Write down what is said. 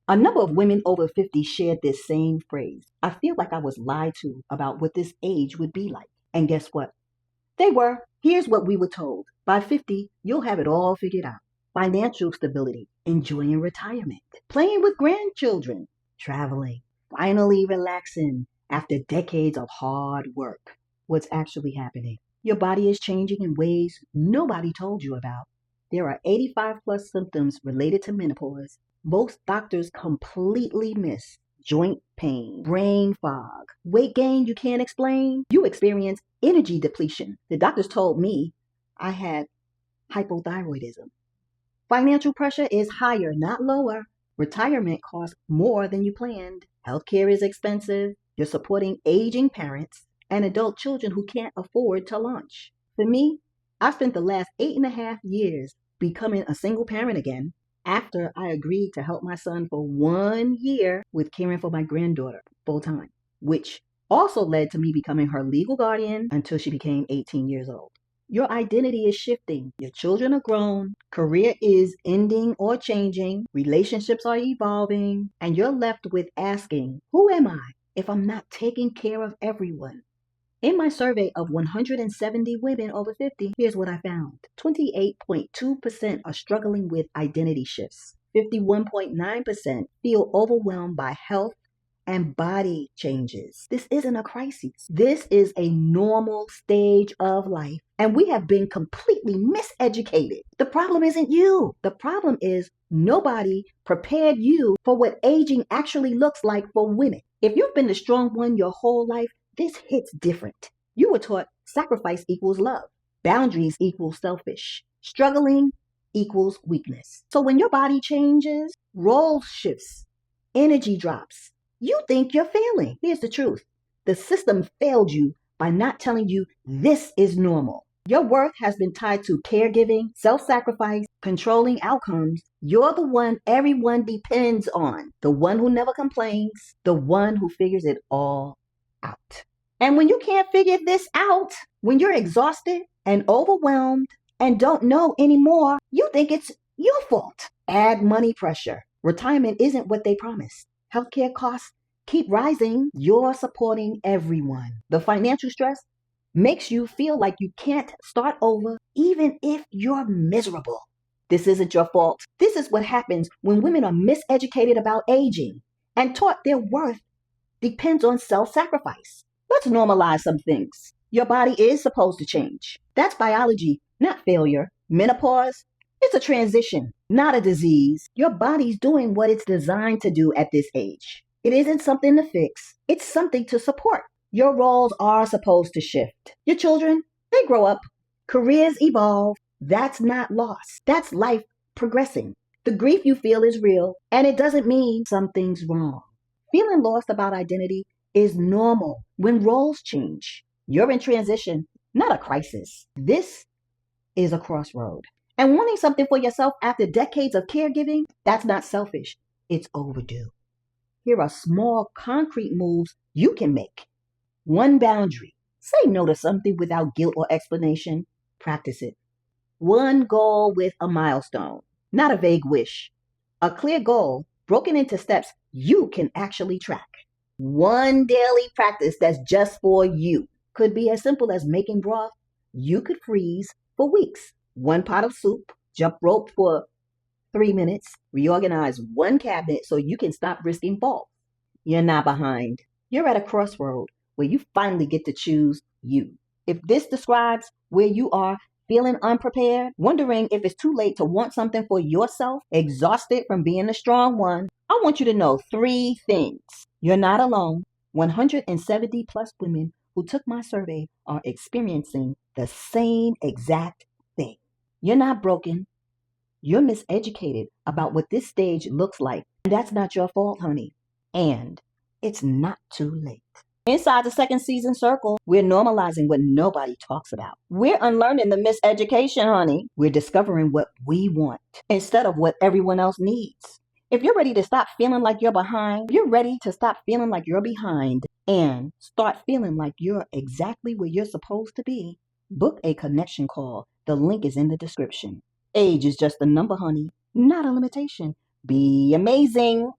A number of women over 50 shared this same phrase. I feel like I was lied to about what this age would be like. And guess what? They were. Here's what we were told. By 50, you'll have it all figured out. Financial stability, enjoying retirement, playing with grandchildren, traveling, finally relaxing after decades of hard work. What's actually happening? Your body is changing in ways nobody told you about. There are 85 plus symptoms related to menopause. Most doctors completely miss joint pain, brain fog, weight gain you can't explain. You experience energy depletion. The doctors told me I had hypothyroidism. Financial pressure is higher, not lower. Retirement costs more than you planned. Healthcare is expensive. You're supporting aging parents and adult children who can't afford to launch. For me, I spent the last 8.5 years becoming a single parent again after I agreed to help my son for 1 year with caring for my granddaughter full time, which also led to me becoming her legal guardian until she became 18 years old. Your identity is shifting. Your children are grown. Career is ending or changing. Relationships are evolving. And you're left with asking, who am I if I'm not taking care of everyone? In my survey of 170 women over 50, here's what I found. 28.2% are struggling with identity shifts. 51.9% feel overwhelmed by health and body changes. This isn't a crisis. This is a normal stage of life. And we have been completely miseducated. The problem isn't you. The problem is nobody prepared you for what aging actually looks like for women. If you've been the strong one your whole life, this hits different. You were taught sacrifice equals love. Boundaries equals selfish. Struggling equals weakness. So when your body changes, role shifts, energy drops, you think you're failing. Here's the truth. The system failed you by not telling you this is normal. Your worth has been tied to caregiving, self-sacrifice, controlling outcomes. You're the one everyone depends on. The one who never complains. The one who figures it all out. And when you can't figure this out, when you're exhausted and overwhelmed and don't know anymore, you think it's your fault. Add money pressure. Retirement isn't what they promised. Healthcare costs keep rising. You're supporting everyone. The financial stress makes you feel like you can't start over even if you're miserable. This isn't your fault. This is what happens when women are miseducated about aging and taught their worth depends on self-sacrifice. Let's normalize some things. Your body is supposed to change. That's biology, not failure. Menopause, it's a transition, not a disease. Your body's doing what it's designed to do at this age. It isn't something to fix. It's something to support. Your roles are supposed to shift. Your children, they grow up. Careers evolve. That's not loss. That's life progressing. The grief you feel is real, and it doesn't mean something's wrong. Feeling lost about identity is normal when roles change. You're in transition, not a crisis. This is a crossroad. And wanting something for yourself after decades of caregiving, that's not selfish. It's overdue. Here are small, concrete moves you can make. One boundary. Say no to something without guilt or explanation. Practice it. One goal with a milestone, not a vague wish. A clear goal broken into steps you can actually track. One daily practice that's just for you. Could be as simple as making broth you could freeze for weeks. One pot of soup, jump rope for 3 minutes, reorganize one cabinet so you can stop risking falls. You're not behind. You're at a crossroad where you finally get to choose you. If this describes where you are, feeling unprepared, wondering if it's too late to want something for yourself, exhausted from being the strong one, I want you to know 3 things. You're not alone. 170 plus women who took my survey are experiencing the same exact thing. You're not broken. You're miseducated about what this stage looks like. And that's not your fault, honey. And it's not too late. Inside the second season circle, we're normalizing what nobody talks about. We're unlearning the miseducation, honey. We're discovering what we want instead of what everyone else needs. If you're ready to stop feeling like you're behind, you're ready to stop feeling like you're behind and start feeling like you're exactly where you're supposed to be, book a connection call. The link is in the description. Age is just a number, honey, not a limitation. Be amazing.